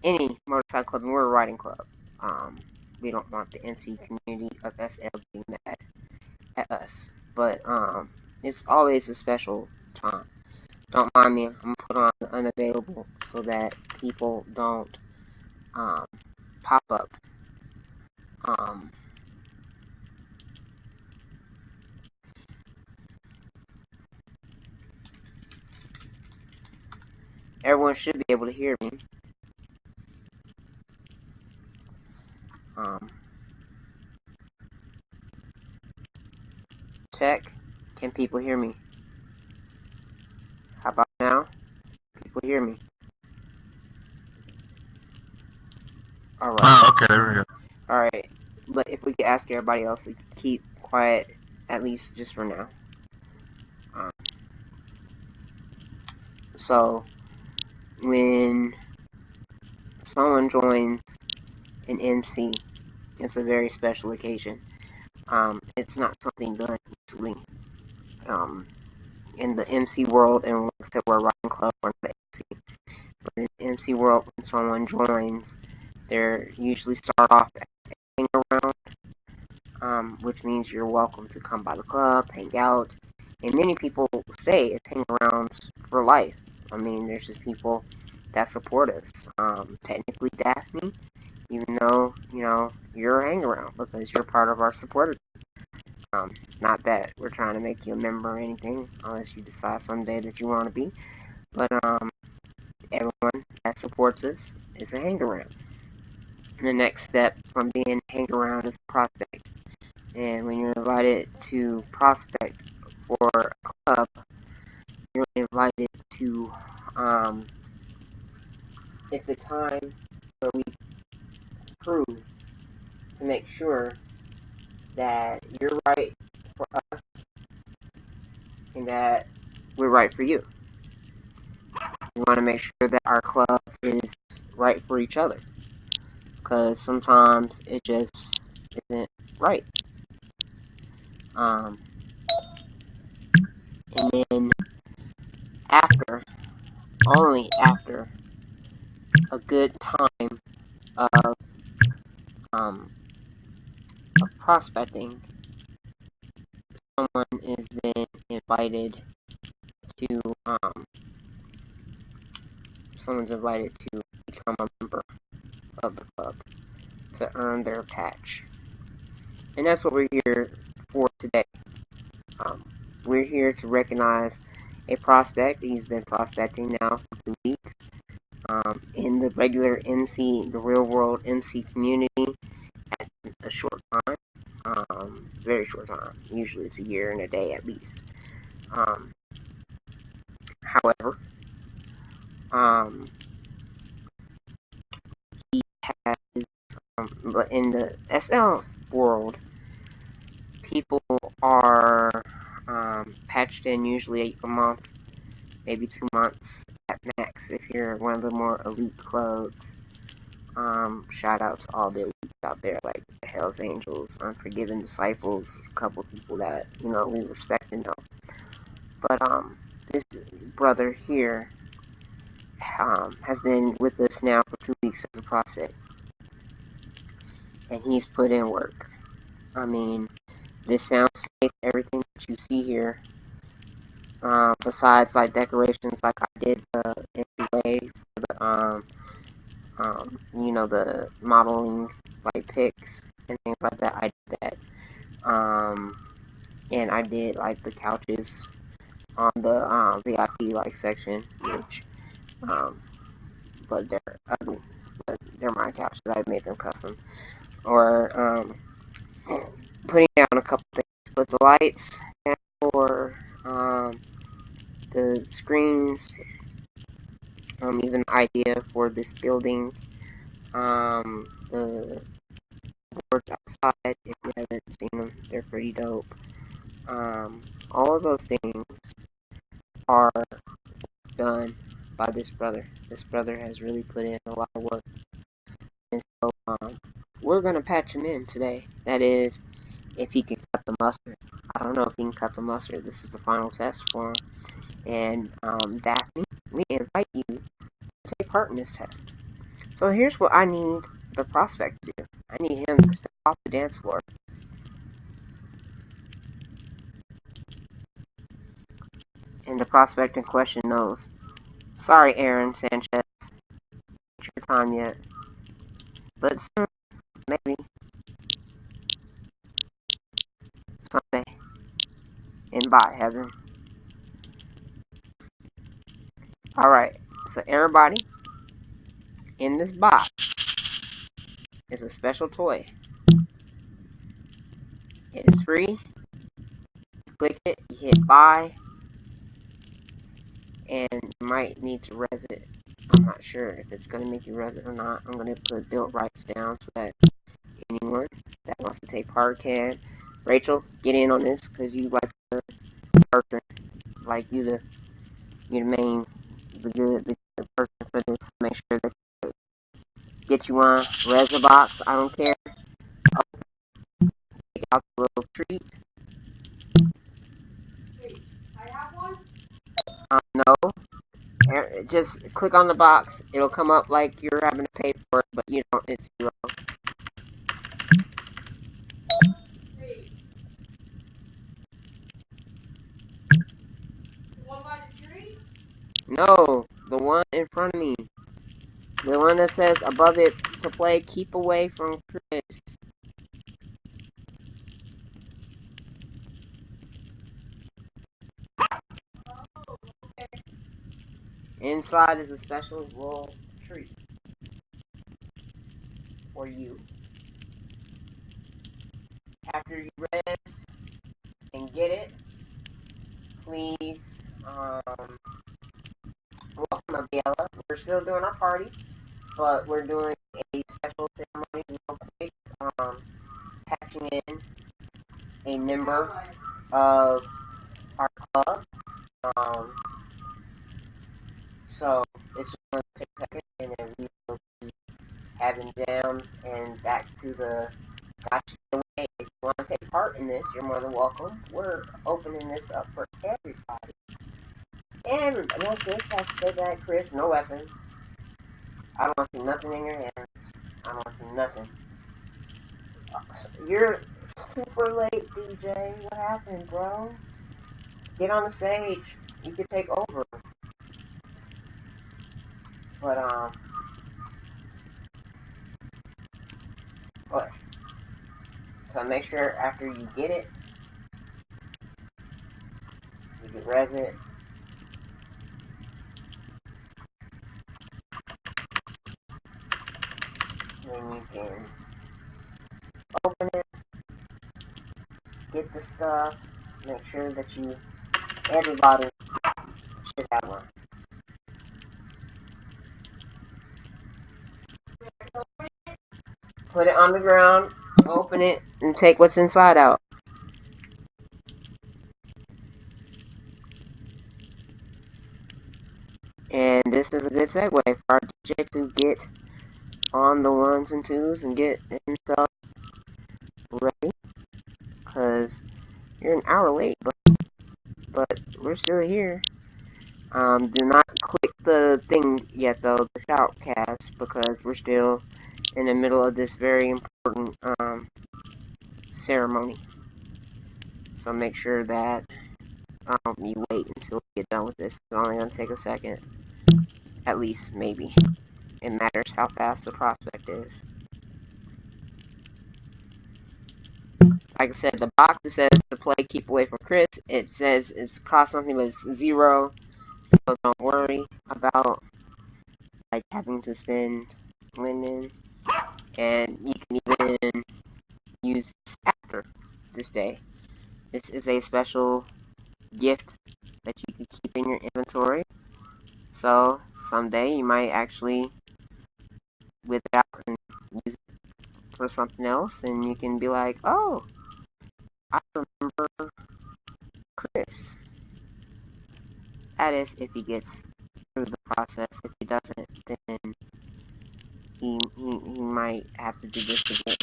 any motorcycle club, and we're a riding club. Um, we don't want the NC community of SL being mad at us, but it's always a special time. Don't mind me. I'm gonna put on the unavailable so that people don't um, pop up. Um, Everyone should be able to hear me. Um, Check. Can people hear me? How about now? People hear me? All right. Oh, okay, there we go. All right. But if we could ask everybody else to keep quiet, at least just for now. Um, so when someone joins an MC, it's a very special occasion. It's not something done easily. Um, in the MC world, and like I said, we're a riding club, we're not MC. But in the MC world, when someone joins, they usually start off as a hang around, which means you're welcome to come by the club, hang out. And many people say it's hang arounds for life. I mean, there's just people that support us. Technically, Daphne, even though, you're a hang around because you're part of our supporters. Not that we're trying to make you a member or anything, unless you decide someday that you want to be. But everyone that supports us is a hang around. The next step from being a hang around is prospect. And when you're invited to prospect for a club, you're invited to, it's a time where we prove to make sure that you're right for us and that we're right for you. We want to make sure that our club is right for each other because sometimes it just isn't right. Um, and then after, only after a good time of, um, of prospecting, someone is then invited to, someone's invited to become a member of the club to earn their patch. And that's what we're here for today. Um, we're here to recognize a prospect. He's been prospecting now for 2 weeks. In the regular MC, the real world MC community, at a short time, very short time. Usually it's a year and a day at least. Um, However, um, he has, but in the SL world, people are patched in usually a month, maybe 2 months at max if you're one of the more elite clubs. Shout out to all the elites out there like the Hells Angels, Unforgiven Disciples, a couple of people that we respect and know. But this brother here has been with us now for 2 weeks as a prospect, and he's put in work. I mean, this sounds safe. Everything that you see here, besides like decorations, like I did the entryway for the the modeling like pics and things like that. I did that. And I did like the couches on the VIP like section, which um, but they're ugly. But they're my couches. I made them custom. Or putting down a couple things, but the lights for the screens, even the idea for this building, the boards outside. If you haven't seen them, they're pretty dope. All of those things are done by this brother. This brother has really put in a lot of work, and so we're gonna patch him in today. That is, if he can cut the mustard. I don't know if he can cut the mustard. This is the final test for him. And Daphne, we invite you to take part in this test. So here's what I need the prospect to do. I need him to step off the dance floor. And the prospect in question knows. Sorry, Aaron Sanchez. It's your time yet. But soon, maybe, someday, in bot heaven. Alright, so everybody in this box is a special toy. It is free. Click it, you hit buy, and you might need to res it. I'm not sure if it's going to make you res it or not. I'm going to put build rights down so that anyone that wants to take part can. Rachel, get in on this because you like the person, like you the main, the good person for this. Make sure that get you on res the box. I don't care. Take out the little treat. No. Just click on the box. It'll come up like you're having to pay for it, but you don't. It's zero. No, the one in front of me. The one that says above it to play Keep Away from Chris. Inside is a special little treat for you. After you res and get it, please welcome Adela. We're still doing our party, but we're doing a special ceremony real quick. Patching in a member of our club. So it's just going to take a second, and then we will be having jams and back to the gotcha way. If you want to take part in this, you're more than welcome. We're opening this up for everybody. Everybody. No, Chris has to stay back, Chris. No weapons. I don't want to see nothing in your hands. I don't want to see nothing. You're super late, DJ. What happened, bro? Get on the stage. You could take over. But, what? So make sure after you get it, you can res it. Then you can open it, get the stuff, make sure that everybody should have one. Put it on the ground, open it, and take what's inside out. And this is a good segue for our DJ to get on the ones and twos and get himself ready. Because you're an hour late, but we're still here. Do not click the thing yet, though, the shoutcast, because we're still in the middle of this very important ceremony. So make sure that you wait until we get done with this. It's only going to take a second. At least, maybe. It matters how fast the prospect is. Like I said, the box that says to play Keep Away from Chris, it says it's cost something, but it's zero. So don't worry about like having to spend linen. And you can even use this after this day. This is a special gift that you can keep in your inventory. So someday you might actually whip it out and use it for something else, and you can be like, oh, I remember Chris. That is if he gets through the process. If he doesn't, then he might have to do this again.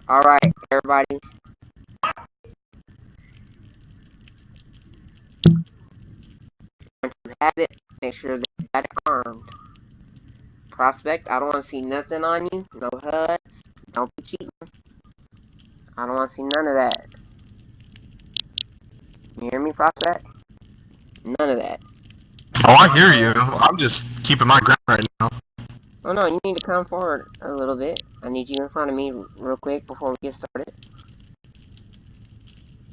Alright, everybody. once you have it, make sure that you got it armed. Prospect, I don't want to see nothing on you. No HUDs. Don't be cheating. I don't want to see none of that. You hear me, Prospect? None of that. Oh, I hear you. I'm just keeping my ground right now. Oh no, you need to come forward a little bit. I need you in front of me real quick before we get started.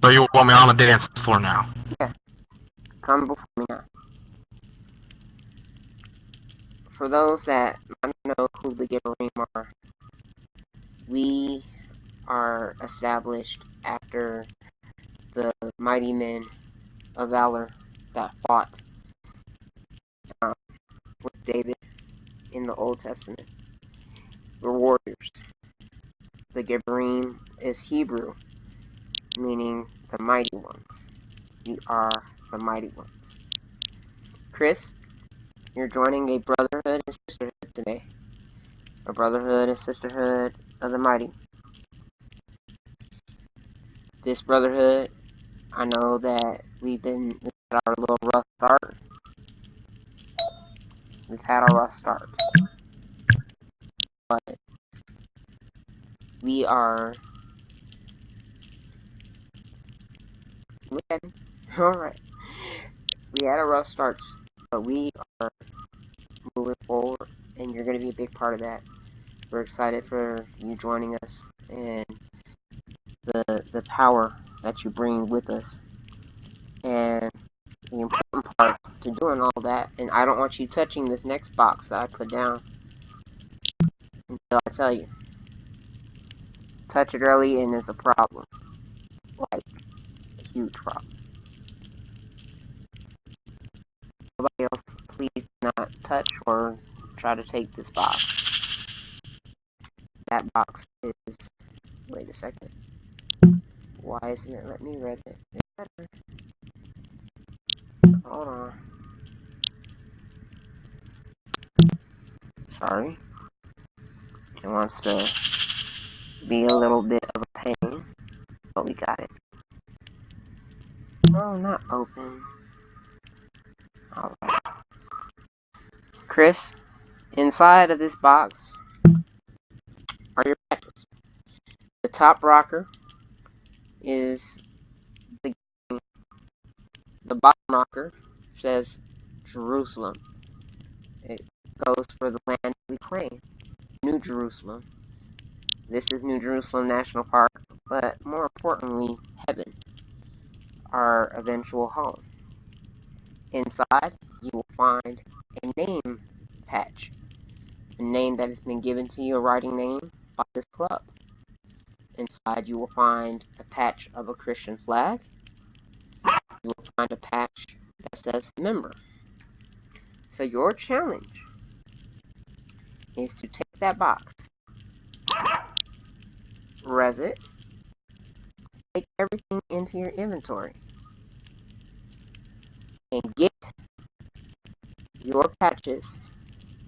So you want me on the dance floor now? Yeah. Come before me now. For those that might not know who the Gibborim are, we are established after the mighty men of valor that fought with David in the Old Testament. We're warriors. The Gibborim is Hebrew, meaning the mighty ones. We are the mighty ones. Chris, you're joining a brotherhood and sisterhood today. A brotherhood and sisterhood of the mighty. This brotherhood, I know that we've had our little rough start. We've had our rough starts. But we are... Look at me. Alright. We had a rough start, but we are moving forward, and you're going to be a big part of that. We're excited for you joining us, and the power that you bring with us. And the important part to doing all that, and I don't want you touching this next box that I put down until I tell you. Touch it early and it's a problem. Like, a huge problem. Nobody else, please do not touch or try to take this box. That box is... Wait a second. Why isn't it letting me res it? Hold on. Sorry. It wants to be a little bit of a pain, but we got it. Oh, not open. Alright. Chris, inside of this box are your patches. The top rocker is the bottom rocker says Jerusalem. It goes for the land we claim, New Jerusalem. This is New Jerusalem National Park, but more importantly, heaven, our eventual home. Inside, you will find a name patch, a name that has been given to you, a writing name by this club. Inside, you will find a patch of a Christian flag. You will find a patch that says member. So your challenge is to take that box, res it, take everything into your inventory, and get your patches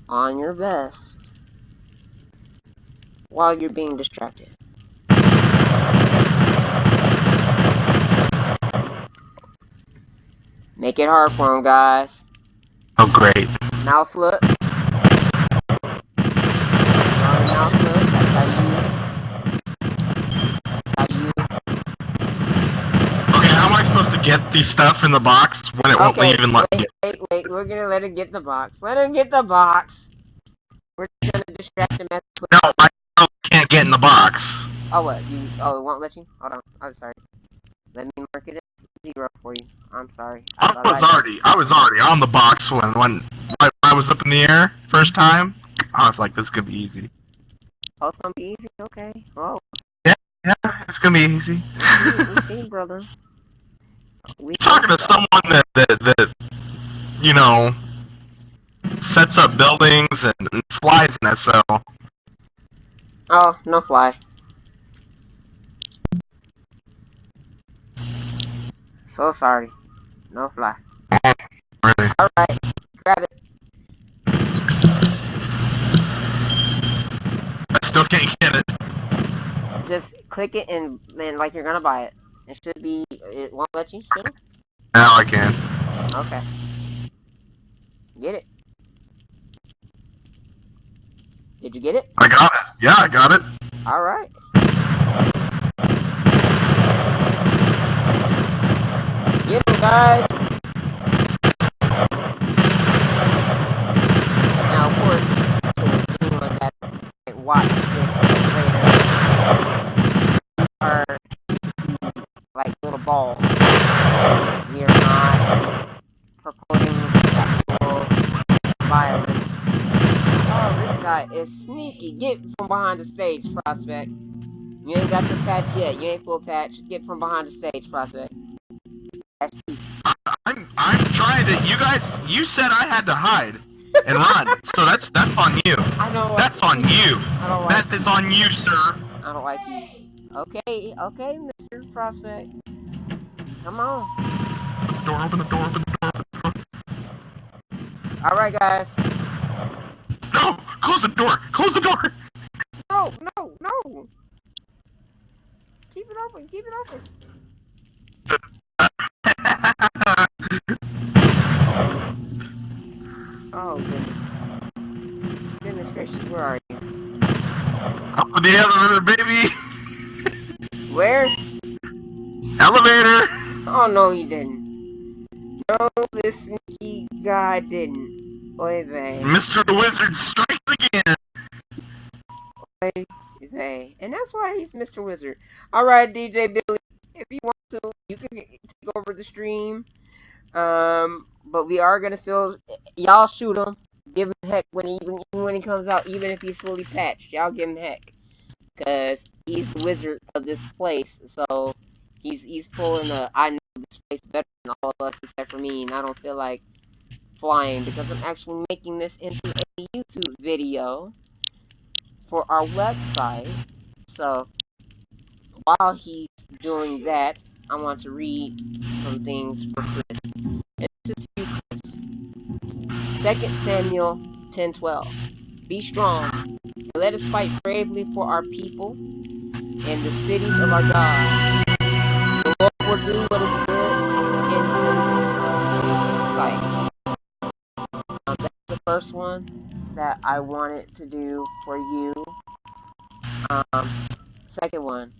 on your vest while you're being distracted. Make it hard for them, guys. Oh, great. Mouse look. Mouse look. That's how you. Okay, how am I supposed to get the stuff in the box when it won't even let me? Wait. We're gonna let it get the box. Let him get the box. We're just gonna distract him. No, I can't get in the box. Oh, what? Oh, it won't let you? Hold on. I'm sorry. Let me mark it as 0 for you. I'm sorry. I was already on the box when I was up in the air first time. I was like, this could be easy. Oh, it's gonna be easy? Okay. Oh. Yeah, it's gonna be easy. We see, brother. You're talking to someone that you know, sets up buildings and flies in it, so... Oh, no fly. So sorry. No fly. Really? Alright, grab it. I still can't get it. Just click it and then like you're gonna buy it. It should be... It won't let you still? Now I can. Okay. Get it? Did you get it? I got it. Yeah, I got it. Alright. Get him, guys! Now, of course, to anyone that might watch this later, are like little balls. We are not purporting sexual violence. Oh, this guy is sneaky. Get from behind the stage, Prospect. You ain't got your patch yet. You ain't full patch. Get from behind the stage, Prospect. I'm trying to. You guys, you said I had to hide and run, so that's on you. I don't like That's on you. I don't like That is on you, sir. I don't like you. Okay, Mr. Prospect. Come on. Door, open the door, open the door. Alright, guys. No! Close the door! Close the door! No! Keep it open. Oh, goodness gracious, where are you? Up to the elevator, baby! Where? Elevator! Oh, no, you didn't. No, this sneaky guy didn't. Oy vey. Mr. the Wizard strikes again! Oy vey. And that's why he's Mr. Wizard. Alright, DJ Billy, if you want to, you can take over the stream. But we are gonna still, y'all shoot him. Give him heck even when he comes out, even if he's fully patched. Y'all give him heck. Because he's the wizard of this place, so he's pulling I know this place better than all of us except for me, and I don't feel like flying because I'm actually making this into a YouTube video for our website. So while he's doing that, I want to read some things for Chris. And this is you, Chris. 2 Samuel 10:12. Be strong, and let us fight bravely for our people and the cities of our God. The Lord will do what is good in His sight. That's the first one that I wanted to do for you. Second one,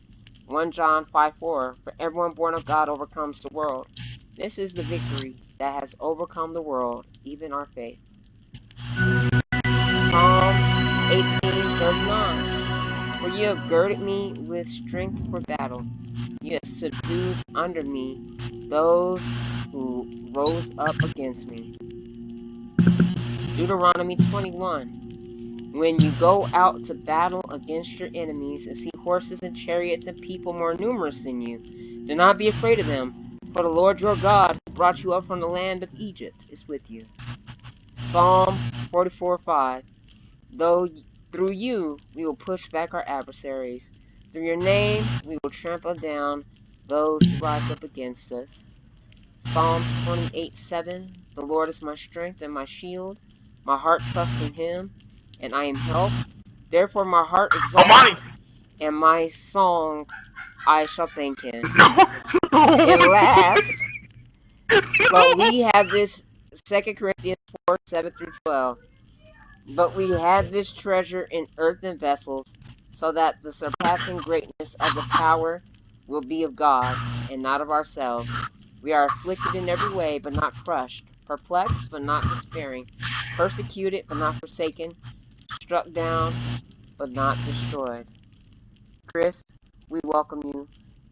1 John 5:4. For everyone born of God overcomes the world. This is the victory that has overcome the world, even our faith. Psalm 18:39. For you have girded me with strength for battle. You have subdued under me those who rose up against me. Deuteronomy 21. When you go out to battle against your enemies and see horses and chariots and people more numerous than you, do not be afraid of them, for the Lord your God, who brought you up from the land of Egypt, is with you. Psalm 44:5. Though through you we will push back our adversaries. Through your name we will trample down those who rise up against us. Psalm 28:7. The Lord is my strength and my shield. My heart trusts in Him, and I am helped. Therefore my heart exalts, and my song I shall thank Him. And last, but we have this 2 Corinthians 4:7-12. But we have this treasure in earthen vessels, so that the surpassing greatness of the power will be of God, and not of ourselves. We are afflicted in every way, but not crushed, perplexed, but not despairing, persecuted, but not forsaken, struck down, but not destroyed. Chris, we welcome you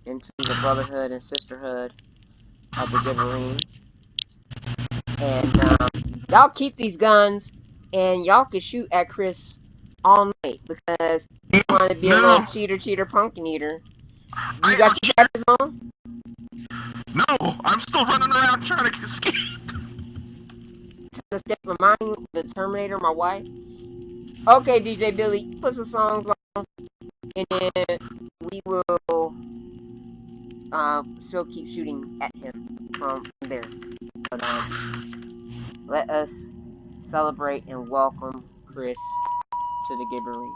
into the brotherhood and sisterhood of the Gibborim. And y'all keep these guns, and y'all can shoot at Chris all night because you want to be a little cheater, pumpkin eater. You got your badges on? No, I'm still running around trying to escape. Trying to escape from mine, the Terminator, my wife. Okay, DJ Billy, put some songs on, and then we will still keep shooting at him from there. But let us celebrate and welcome Chris to the Gibborim.